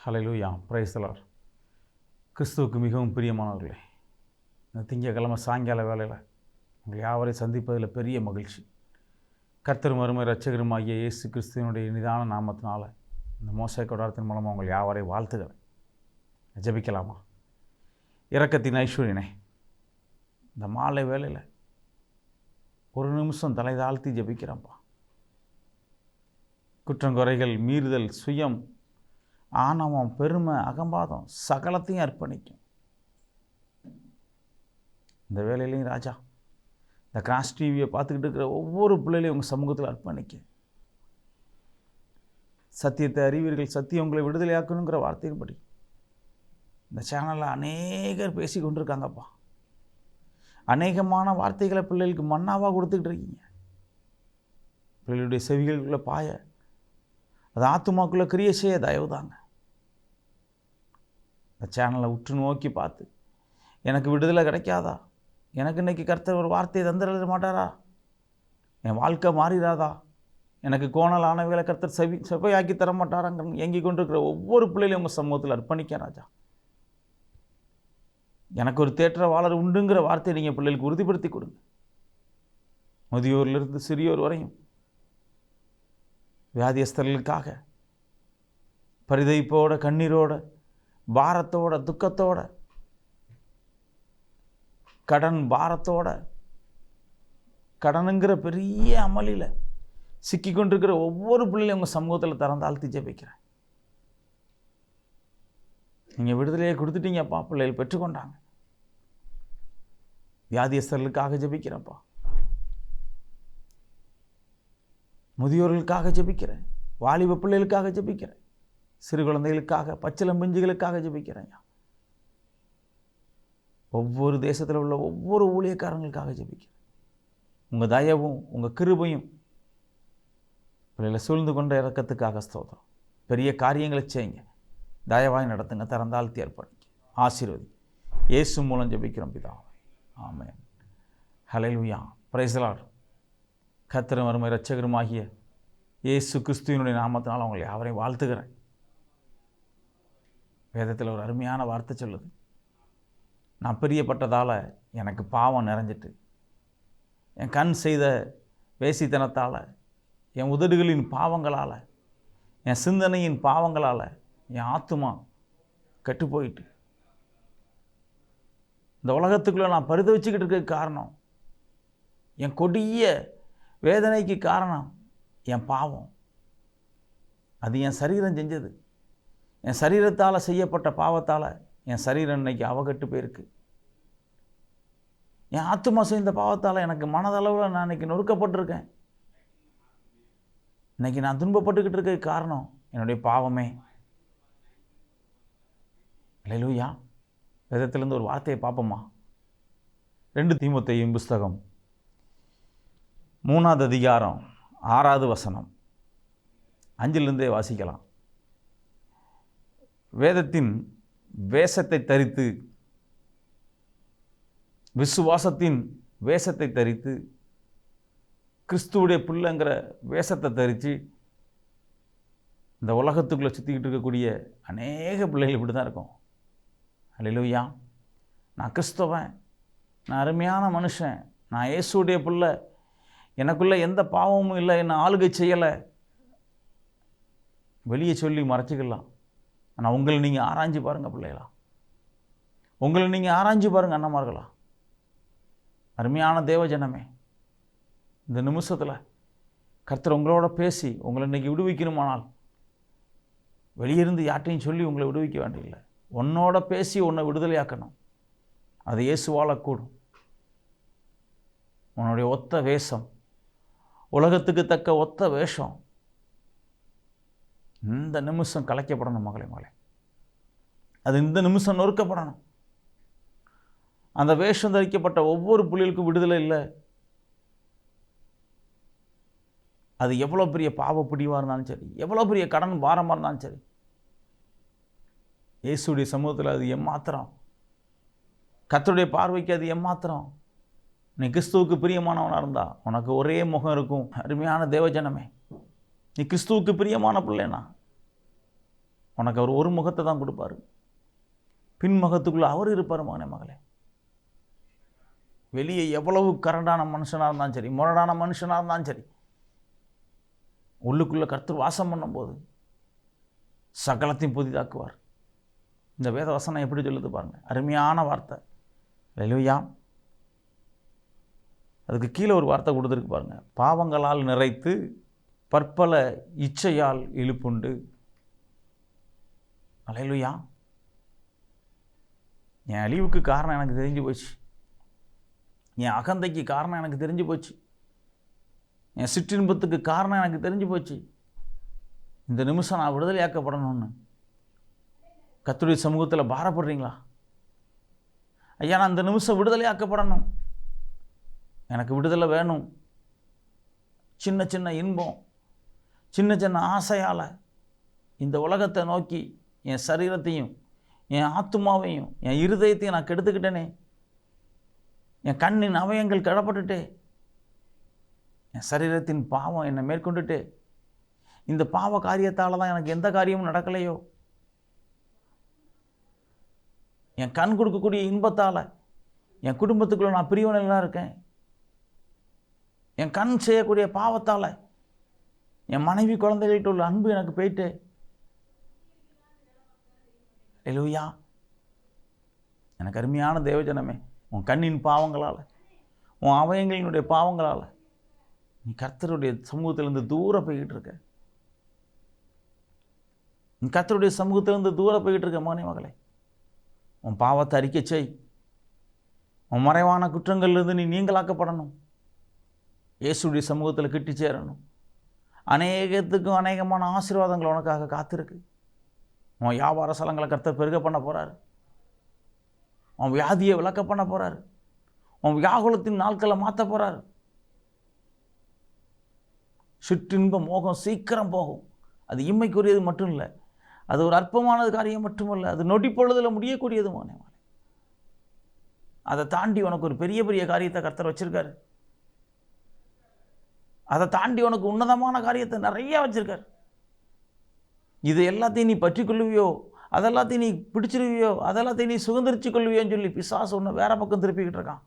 Hallelujah, price the Lord. கிறிஸ்துவுக்கு மிகவும் பிரியமானவர்களே, இந்த திங்கட்கிழமை சாயங்கால வேளையில் உங்கள் யாவரையும் சந்திப்பதில் பெரிய மகிழ்ச்சி. கர்த்தரும் அருமை இரட்சகருமாகிய இயேசு கிறிஸ்துவினுடைய இனிதான நாமத்தினால இந்த மோசே கொடாரத்தின் மூலமாக உங்கள் யாவரையும் வாழ்த்துகிறேன். ஜெபிக்கலாமா? இரக்கத்தின் ஐஸ்வர்யனே, இந்த மாலை வேளையில் ஒரு நிமிஷம் தலை தாழ்த்தி ஜெபிக்கிறேன்ப்பா. குற்றங்குறைகள், மீறுதல், சுயம், ஆணவம், பெருமை, அகம்பாதம் சகலத்தையும் அர்ப்பணிக்கும். இந்த வேலையிலையும் ராஜா, இந்த கிராஸ் டிவியை பார்த்துக்கிட்டு இருக்கிற ஒவ்வொரு பிள்ளைகளையும் உங்கள் சமூகத்தில் அர்ப்பணிக்க. சத்தியத்தை அறிவீர்கள், சத்தியம் உங்களை விடுதலையாக்கணுங்கிற வார்த்தையின்படி இந்த சேனலில் அநேகர் பேசி கொண்டிருக்காங்கப்பா. அநேகமான வார்த்தைகளை பிள்ளைகளுக்கு மன்னாவாக கொடுத்துக்கிட்டு இருக்கீங்க. பிள்ளைகளுடைய செவிகளுக்குள்ளே பாய, அது ஆத்துமாக்குள்ளே கிரியை செய்ய தயவு தாங்க. இந்த சேனலை உற்று நோக்கி பார்த்து, எனக்கு விடுதலை கிடைக்காதா, எனக்கு இன்றைக்கி கர்த்தர் ஒரு வார்த்தையை தந்துட மாட்டாரா, என் வாழ்க்கை மாறிடாதா, எனக்கு கோணலானவைகளை கர்த்தர் செவ்வையாக்கி தர மாட்டாராங்க எங்கி கொண்டிருக்கிற ஒவ்வொரு பிள்ளைகளையும் உங்கள் சமூகத்தில் அர்ப்பணிக்க ராஜா. எனக்கு ஒரு தேற்றவாளர் உண்டுங்கிற வார்த்தையை நீங்கள் பிள்ளைகளுக்கு உறுதிப்படுத்தி கொடுங்க. முதியோரிலிருந்து சிறியோர் வரையும் வியாதியஸ்தர்களுக்காக பரிதவிப்போட, கண்ணீரோட, பாரத்தோட, துக்கத்தோட, கடன் பாரத்தோட, கடனுங்கிற பெரிய அமளியில் சிக்கி கொண்டிருக்கிற ஒவ்வொரு பிள்ளையும் உங்கள் சமூகத்தில் திறந்தாழ்த்தி ஜெபிக்கிறேன். நீங்கள் விடுதலையை கொடுத்துட்டீங்கப்பா, பிள்ளைகள் பெற்றுக்கொண்டாங்க. வியாதியஸ்தர்களுக்காக ஜெபிக்கிறேன்ப்பா, முதியோர்களுக்காக ஜெபிக்கிறேன், வாலிப பிள்ளைகளுக்காக ஜெபிக்கிறேன், சிறு குழந்தைகளுக்காக, பச்சிளம் பிஞ்சுகளுக்காக ஜெபிக்கிறேன். ஒவ்வொரு தேசத்தில் உள்ள ஒவ்வொரு ஊழியக்காரங்களுக்காக ஜெபிக்கிறேன். உங்கள் தயவும் உங்கள் கிருபையும் பிள்ளைகளை சூழ்ந்து கொண்ட இறக்கத்துக்காக ஸ்தோத்திரம். பெரிய காரியங்களை செய்யுங்க, தயவாய் நடத்துங்க, திறந்தாழ்த்தி அர்ப்பணிங்க, ஆசீர்வதி. இயேசு மூலம் ஜெபிக்கிறோம் பிதாவே, ஆமென். ஹல்லேலூயா, பிரைஸ் தி லார்ட். கர்த்தரும் அருமை இரட்சகருமாகிய இயேசு கிறிஸ்துவினுடைய நாமத்தினால் அவங்களை யாவரையும் வாழ்த்துகிறேன். வேதத்தில் ஒரு அருமையான வார்த்தை சொல்லுது, நான் பிரியப்பட்டதால் எனக்கு பாவம் நிறைஞ்சிட்டு, என் கண் செய்த வேசித்தனத்தால், என் உதடுகளின் பாவங்களால், என் சிந்தனையின் பாவங்களால் என் ஆத்துமா கெட்டு போயிட்டு இந்த உலகத்துக்குள்ளே நான் பரிதவிச்சுக்கிட்டு இருக்க காரணம், என் கொடிய வேதனைக்கு காரணம் என் பாவம். அது என் சரீரம் செஞ்சது. என் சரீரத்தால் செய்யப்பட்ட பாவத்தால் என் சரீரம் இன்னைக்கு அவகட்டு போயிருக்கு. என் ஆத்துமா செய்த பாவத்தால் எனக்கு மனதளவில் நான் இன்னைக்கு நொறுக்கப்பட்டிருக்கேன். இன்னைக்கு நான் துன்பப்பட்டுக்கிட்டு இருக்க காரணம் என்னுடைய பாவமே. ஹல்லேலூயா. வேதத்திலேருந்து ஒரு வார்த்தையை பார்ப்போமா? 2 தீமோத்தேயு புஸ்தகம் 3ஆவது அதிகாரம் 6வது வசனம், 5லிருந்தே வாசிக்கலாம். வேதத்தின் வேஷத்தை தரித்து, விசுவாசத்தின் வேஷத்தை தரித்து, கிறிஸ்துவுடைய பிள்ளைங்கிற வேஷத்தை தரித்து இந்த உலகத்துக்குள்ளே சுற்றிக்கிட்டு இருக்கக்கூடிய அநேக பிள்ளைகள் இப்படி தான் இருக்கும். ஹல்லேலூயா. நான் கிறிஸ்தவன், நான் அருமையான மனுஷன், நான் இயேசுடைய பிள்ளை, எனக்குள்ளே எந்த பாவமும் இல்லை, என்னை ஆளுகை செய்யலை, வெளியே சொல்லி மறைச்சிக்கலாம். ஆனால் உங்களை நீங்கள் ஆராய்ஞ்சு பாருங்கள் பிள்ளைகளா, உங்களை நீங்கள் ஆராய்ஞ்சு பாருங்கள் அண்ணமார்களா. அருமையான தேவஜனமே, இந்த நிமிஷத்தில் கர்த்தர் உங்களோட பேசி உங்களை இன்றைக்கி விடுவிக்கணுமானால் வெளியிருந்து யார்ட்டையும் சொல்லி உங்களை விடுவிக்க வேண்டியதில்லை. உன்னோட பேசி உன்னை விடுதலையாக்கணும். அது இயேசுவால் கூடும். உன்னுடைய ஒத்த வேஷம், உலகத்துக்கு தக்க ஒத்த வேஷம் இந்த நிமிஷம் கலைக்கப்படணும் மகளே. அது இந்த நிமிஷம் நொறுக்கப்படணும். அந்த வேஷம் தரிக்கப்பட்ட ஒவ்வொரு புள்ளிகளுக்கும் விடுதலை இல்லை. அது எவ்வளோ பெரிய பாவ பிடிவாக இருந்தாலும் சரி, எவ்வளோ பெரிய கடன் பாரமாக இருந்தாலும் சரி, இயேசுடைய சமூகத்தில் அது எம்மாத்திரம், கர்த்தருடைய பார்வைக்கு அது எம்மாத்திரம். நீ கிறிஸ்துவுக்கு பிரியமானவனாக இருந்தால் உனக்கு ஒரே முகம் இருக்கும். அருமையான தேவஜனமே, நீ கிறிஸ்துவுக்கு பிரியமான பிள்ளைனா உனக்கு அவர் ஒரு முகத்தை தான் கொடுப்பார், பின்முகத்துக்குள்ளே அவர் இருப்பார். மகனே மகளே, வெளியே எவ்வளவு கரண்டான மனுஷனாக இருந்தாலும் சரி, முரடான மனுஷனாக இருந்தாலும் சரி, உள்ளுக்குள்ளே கர்த்தர் வாசம் பண்ணும்போது சகலத்தையும் புதிதாக்குவார். இந்த வேத வசனம் எப்படி சொல்லுது பாருங்க, அருமையான வார்த்தை. அல்லேலூயா. அதுக்கு கீழே ஒரு வார்த்தை கொடுத்துருக்கு பாருங்க, பாவங்களால் நிறைத்து பற்பல இச்சையால் இழுப்புண்டு. அல்லேலூயா. என் அழிவுக்கு காரணம் எனக்கு தெரிஞ்சு போச்சு, என் அகந்தைக்கு காரணம் எனக்கு தெரிஞ்சு போச்சு, என் சிற்றின்பத்துக்கு காரணம் எனக்கு தெரிஞ்சு போச்சு. இந்த நிமிஷம் நான் விடுதலையாக்கப்படணும்னு கர்த்தருடைய சமூகத்தில் பாரப்படுறீங்களா? ஐயா, நான் இந்த நிமிஷம் விடுதலையாக்கப்படணும், எனக்கு விடுதலை வேணும். சின்ன சின்ன இன்பம், சின்ன சின்ன ஆசையால் இந்த உலகத்தை நோக்கி என் சரீரத்தையும் என் ஆத்துமாவையும் என் இருதயத்தையும் நான் கெடுத்துக்கிட்டேனே, என் கண்ணின் அவயங்கள் கடப்பட்டுட்டே, என் சரீரத்தின் பாவம் என்னை மேற்கொண்டுட்டே, இந்த பாவ காரியத்தால் தான் எனக்கு எந்த காரியமும் நடக்கலையோ, என் கண் கொடுக்கக்கூடிய இன்பத்தால் என் குடும்பத்துக்குள்ளே நான் பிரிவினைலாம் இருக்கேன், என் கண் செய்யக்கூடிய பாவத்தால் என் மனைவி குழந்தைகள்கிட்ட உள்ள அன்பு எனக்கு போயிட்டு. அல்லேலூயா. எனக்கு அருமையான தேவஜனமே, உன் கண்ணின் பாவங்களால், உன் அவயங்களினுடைய பாவங்களால் நீ கர்த்தருடைய சமூகத்திலிருந்து தூரம் போய்கிட்டு இருக்க. நீ கர்த்தருடைய சமூகத்திலிருந்து தூரம் போய்கிட்டு இருக்க. மகனே மகளே, உன் பாவத்தை அறிக்கை செய். உன் மறைவான குற்றங்கள்லேருந்து நீ நீங்களாக்கப்படணும், இயேசுடைய சமூகத்தில் கிட்டி சேரணும். அநேகத்துக்கும் அநேகமான ஆசீர்வாதங்கள் உனக்காக காத்திருக்கு. உன் வியாபார ஸ்தலங்களை கர்த்தர் பெருக பண்ண போகிறார், உன் வியாதியை விளக்க பண்ண போகிறார், உன் வியாகுலத்தின் நாட்களை மாற்ற போகிறார். சிற்றின்ப மோகம் சீக்கிரம் போகும். அது இம்மைக்குரியது மட்டும் இல்லை, அது ஒரு அற்பமானது காரியம் மட்டுமல்ல, அது நொடி பொழுதில் முடியக்கூடியது. மகனே, அதை தாண்டி உனக்கு ஒரு பெரிய பெரிய காரியத்தை கர்த்தர் வச்சிருக்காரு. அதை தாண்டி உனக்கு உன்னதமான காரியத்தை நிறைய வச்சிருக்காரு. இது எல்லாத்தையும் நீ பற்றி கொள்ளுவியோ, அதெல்லாத்தையும் நீ பிடிச்சிருவியோ, அதெல்லாத்தையும் நீ சுதந்திரிச்சு கொள்வியோன்னு சொல்லி பிசாசு உன்னை வேற பக்கம் திருப்பிக்கிட்டு இருக்கான்.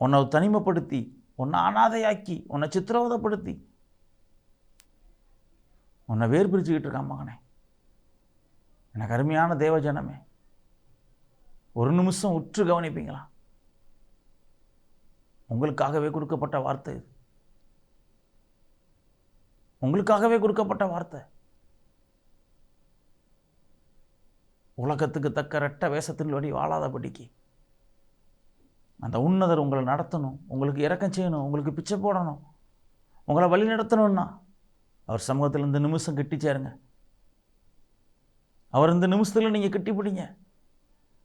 உன்னை தனிமைப்படுத்தி, உன்னை அனாதையாக்கி, உன்னை சித்திரவதைப்படுத்தி உன்னை வேறு பிரிச்சுக்கிட்டு இருக்கான். மகனே, எனக்கு அருமையான தேவஜனமே, ஒரு நிமிஷம் உற்று கவனிப்பீங்களா? உங்களுக்காகவே கொடுக்கப்பட்ட வார்த்தை இது, உங்களுக்காகவே கொடுக்கப்பட்ட வார்த்தை. உலகத்துக்கு தக்க ரெட்ட வேஷத்தின் வழி வாழாதபடிக்கு அந்த உன்னதர் உங்களை நடத்தணும், உங்களுக்கு இரக்கம் செய்யணும், உங்களுக்கு பிச்சை போடணும், உங்களை வழி நடத்தணும்னா அவர் சமூகத்தில் இந்த நிமிஷம் கட்டி சேருங்க. அவர் இந்த நிமிஷத்தில் நீங்கள் கட்டி பிடிங்க.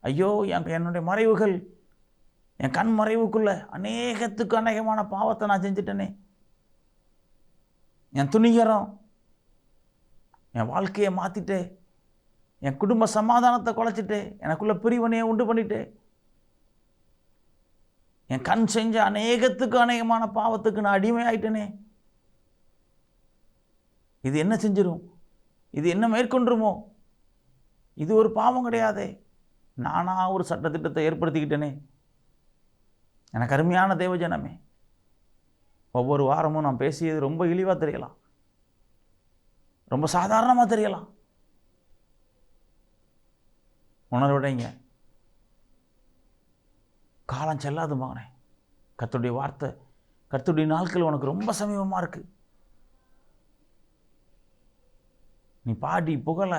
ஐயோ, என்னுடைய மறைவுகள், என் கண் மறைவுக்குள்ள அநேகத்துக்கு அநேகமான பாவத்தை நான் செஞ்சிட்டேனே, என் துணிகரம் என் வாழ்க்கையை மாற்றிட்டே, என் குடும்ப சமாதானத்தை குலைச்சிட்டே, எனக்குள்ள பிரிவினையை உண்டு பண்ணிட்டே, என் கண் செஞ்ச அநேகத்துக்கு அநேகமான பாவத்துக்கு நான் அடிமையாயிட்டேனே. இது என்ன செஞ்சிடும்? இது என்ன மேற்கொண்டுருமோ? இது ஒரு பாவம் கிடையாதே, நானாக ஒரு சட்டத்திட்டத்தை ஏற்படுத்திக்கிட்டேனே. எனக்கு அருமையான தேவஜனமே, ஒவ்வொரு வாரமும் நான் பேசியது ரொம்ப இழிவாக தெரியலாம், ரொம்ப சாதாரணமாக தெரியலாம். உணர்வுடைங்க, காலம் செல்லாது மகனே. கர்த்தருடைய வார்த்தை, கர்த்தருடைய நாட்கள் உனக்கு ரொம்ப சமீபமாக இருக்குது. நீ பாடி புகழ,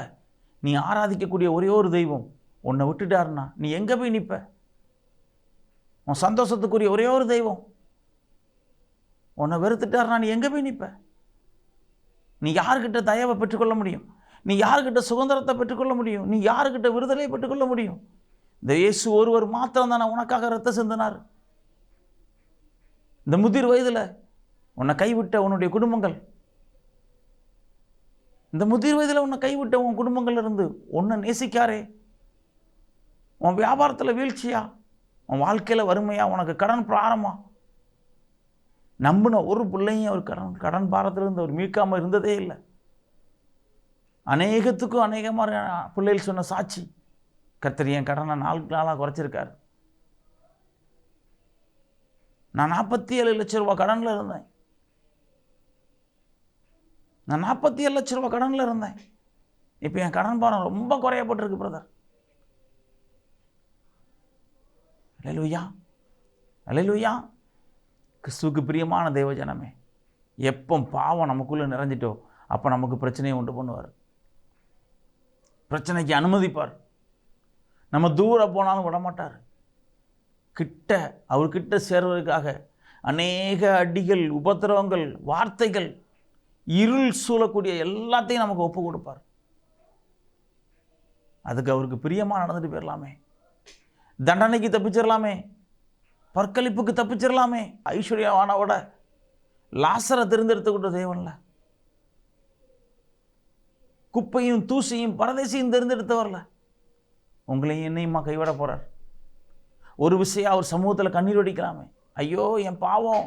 நீ ஆராதிக்கக்கூடிய ஒரே ஒரு தெய்வம் உன்னை விட்டுட்டாருன்னா நீ எங்கே போய் நிற்ப? உன் சந்தோஷத்துக்குரிய ஒரே ஒரு தெய்வம் உன்னை வெறுத்துட்டாருன்னா நீ எங்கே போய் நிற்ப? நீ யாருக்கிட்ட தயவை பெற்றுக்கொள்ள முடியும்? நீ யாருக்கிட்ட சுதந்திரத்தை பெற்றுக்கொள்ள முடியும்? நீ யாருக்கிட்ட விடுதலையை பெற்றுக்கொள்ள முடியும்? இந்த இயேசு ஒருவர் மாத்திரம் தானே உனக்காக ரத்தம் சிந்தினார். இந்த முதிர் வயதில் உன்னை கைவிட்ட உன்னுடைய குடும்பங்கள், இந்த முதிர் வயதில் உன்னை கைவிட்ட உன் குடும்பங்கள் இருந்து உன்னை நேசிக்காரே, உன் வியாபாரத்தில் வீழ்ச்சியா, உன் வாழ்க்கையில் வறுமையா, உனக்கு கடன் பிராரமா, நம்பின ஒரு பிள்ளையும் ஒரு கடன் பாரத்திலிருந்து அவர் மீட்காமல் இருந்ததே இல்லை. அநேகத்துக்கும் அநேகமாக பிள்ளைகள் சொன்ன சாட்சி, கர்த்தர் என் கடனை நாளாக குறைச்சிருக்காரு. நான் 47 லட்சம் ரூபா கடனில் இருந்தேன். நான் 47 லட்சம் ரூபா கடனில் இருந்தேன். இப்போ என் கடன் பாரம் ரொம்ப குறையப்பட்டிருக்கு பிரதர். அல்லேலூயா, அல்லேலூயா. கிறிஸ்துவுக்கு பிரியமான தேவஜனமே, எப்போ பாவம் நமக்குள்ளே நிறைஞ்சிட்டோ அப்போ நமக்கு பிரச்சனையை உண்டு பண்ணுவார். பிரச்சனைக்கு அனுமதிப்பார். நம்ம தூரம் போனாலும் விடமாட்டார். அவர்கிட்ட சேர்வதற்காக அநேக அடிகள், உபத்திரவங்கள், வார்த்தைகள், இருள் சூழக்கூடிய எல்லாத்தையும் நமக்கு ஒப்பு கொடுப்பார். அதுக்கு அவருக்கு பிரியமாக நடந்துட்டு போயிடலாமே. தண்டனைக்கு தப்பிச்சிடலாமே, பற்களிப்புக்கு தப்பிச்சிடலாமே. ஐஸ்வர்யவானோட லாசரை தேர்ந்தெடுத்துக்கிட்ட தேவன்ல, குப்பையும் தூசியும் பரதேசியும் தேர்ந்தெடுத்தவர்ல, உங்களையும் என்னையுமா கைவிட போறார். ஒரு விஷயம் அவர் சமூகத்தில் கண்ணீர் வடிக்கலாமே. ஐயோ என் பாவம்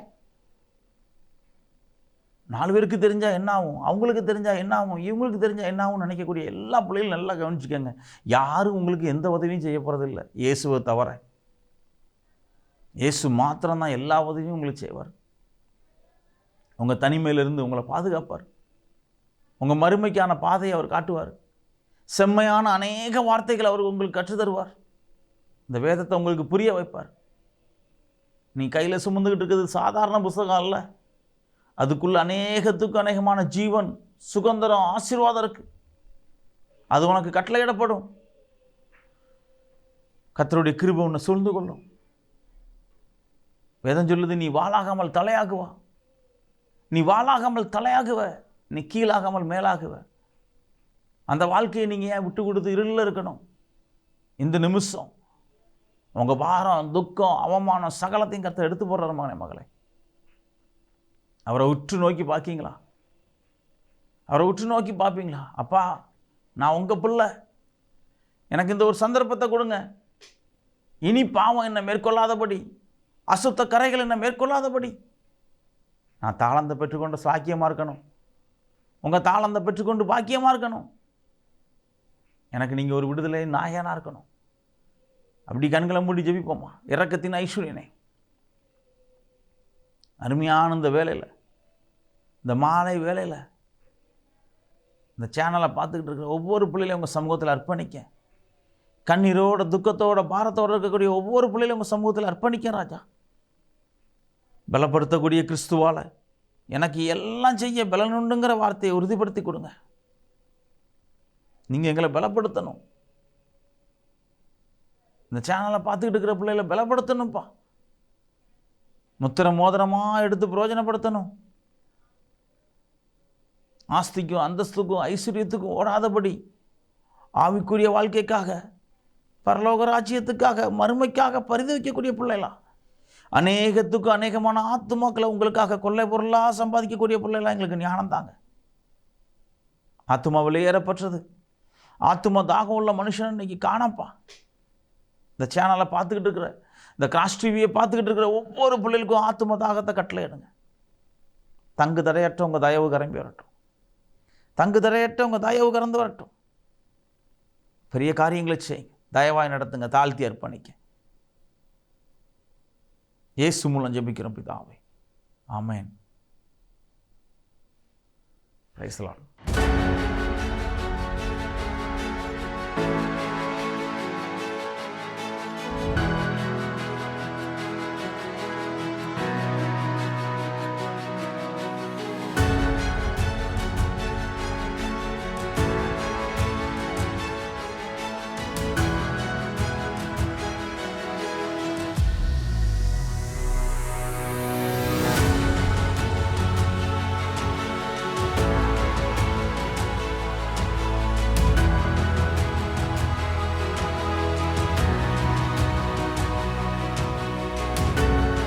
4 பேருக்கு தெரிஞ்சால் என்ன ஆகும், அவங்களுக்கு தெரிஞ்சால் என்ன ஆகும், இவங்களுக்கு தெரிஞ்சால் என்ன ஆகும் நினைக்கக்கூடிய எல்லா பிள்ளைகளும் நல்லா கவனிச்சுக்கோங்க. யாரும் உங்களுக்கு எந்த உதவியும் செய்ய போகிறதில்லை, இயேசுவை தவிர. இயேசு மாத்திரம்தான் எல்லா உதவியும் உங்களுக்கு செய்வார். உங்கள் தனிமையிலிருந்து உங்களை பாதுகாப்பார். உங்கள் மறுமைக்கான பாதையை அவர் காட்டுவார். செம்மையான அநேக வார்த்தைகள் அவர் உங்களுக்கு கற்றுத்தருவார். இந்த வேதத்தை உங்களுக்கு புரிய வைப்பார். நீ கையில் சுமந்துக்கிட்டு இருக்கிறது சாதாரண புத்தகம் அல்ல. அதுக்குள்ள அநேகத்துக்கு அநேகமான ஜீவன், சுகந்தரம், ஆசீர்வாதம் இருக்கு. அது உனக்கு கட்டளையிடப்படும். கர்த்தருடைய கிருபை உன்னை சூழ்ந்து கொள்ளும். வேதம் சொல்லுது, நீ வாளாகாமல் தலையாகுவா. நீ வாளாகாமல் தலையாகுவ, நீ கீழாகாமல் மேலாகுவ. அந்த வாழ்க்கையை நீங்கள் ஏன் விட்டு கொடுத்து இருளில் இருக்கணும்? இந்த நிமிஷம் உங்கள் பாரம், துக்கம், அவமானம் சகலத்தையும் கர்த்தர் எடுத்து போடுறாரு மகனே, மகளே. அவரை உற்று நோக்கி பார்க்கீங்களா? அவரை உற்று நோக்கி பார்ப்பீங்களா? அப்பா, நான் உங்கள் பிள்ளை, எனக்கு இந்த ஒரு சந்தர்ப்பத்தை கொடுங்க. இனி பாவம் என்னை மேற்கொள்ளாதபடி, அசுத்த கரைகள் என்னை மேற்கொள்ளாதபடி நான் தாளந்தை பெற்றுக்கொண்டு சாக்கியமாக இருக்கணும். உங்கள் தாளந்தை பெற்றுக்கொண்டு பாக்கியமாக இருக்கணும். எனக்கு நீங்கள் ஒரு விடுதலை நாயனாக இருக்கணும். அப்படி கண்களை மூடி ஜெபிப்போமா? இரக்கத்தின் ஐஸ்வர்யனே, அருமையான இந்த வேலையில், இந்த மாலை வேலையில், இந்த சேனலை பார்த்துக்கிட்டு இருக்கிற ஒவ்வொரு பிள்ளைகளையும் உங்கள் சமூகத்தில் அர்ப்பணிக்க. கண்ணீரோட, துக்கத்தோட, பாரத்தோடு இருக்கக்கூடிய ஒவ்வொரு பிள்ளைகளையும் உங்கள் சமூகத்தில் அர்ப்பணிக்க ராஜா. பலப்படுத்தக்கூடிய கிறிஸ்துவால் எனக்கு எல்லாம் செய்ய பலனுண்டுங்கிற வார்த்தையை உறுதிப்படுத்தி கொடுங்க. நீங்கள் எங்களை பலப்படுத்தணும். இந்த சேனலை பார்த்துக்கிட்டு இருக்கிற பிள்ளைகளை பலப்படுத்தணும்ப்பா. முத்திர மோதிரமாக எடுத்து பிரயோஜனப்படுத்தணும். ஆஸ்திக்கும் அந்தஸ்துக்கும் ஐஸ்வர்யத்துக்கும் ஓடாதபடி ஆவிக்குரிய வாழ்க்கைக்காக, பரலோக ராஜ்யத்துக்காக, மறுமைக்காக பரிதவிக்கக்கூடிய பிள்ளைகளா, அநேகத்துக்கும் அநேகமான ஆத்துமாக்களை உங்களுக்காக கொள்ளை பொருளாக சம்பாதிக்கக்கூடிய பிள்ளைகளா எங்களுக்கு ஞானம் தாங்க. ஆத்துமா வெளியேறப்பட்டது, ஆத்துமா தாகம் உள்ள மனுஷன் இன்னைக்கு காணப்பா. இந்த சேனலை பார்த்துக்கிட்டு இருக்கிற, இந்த கிராஸ் டிவியை பார்த்துக்கிட்டு இருக்கிற ஒவ்வொரு பிள்ளைகளுக்கும் ஆத்தும தாகத்தை கட்டளை எடுங்க. தங்கு தடையற்ற உங்கள் தயவு கரம்பி வரட்டும். தங்கு தடையற்ற உங்கள் தயவு கறந்து வரட்டும். பெரிய காரியங்களை செய்யுங்க. தயவாய் நடத்துங்க. தாழ்த்தி அர்ப்பணிக்க. இயேசு மூலம் ஜெபிக்கிறோம் பிதாவே. ஆமென். Praise the Lord.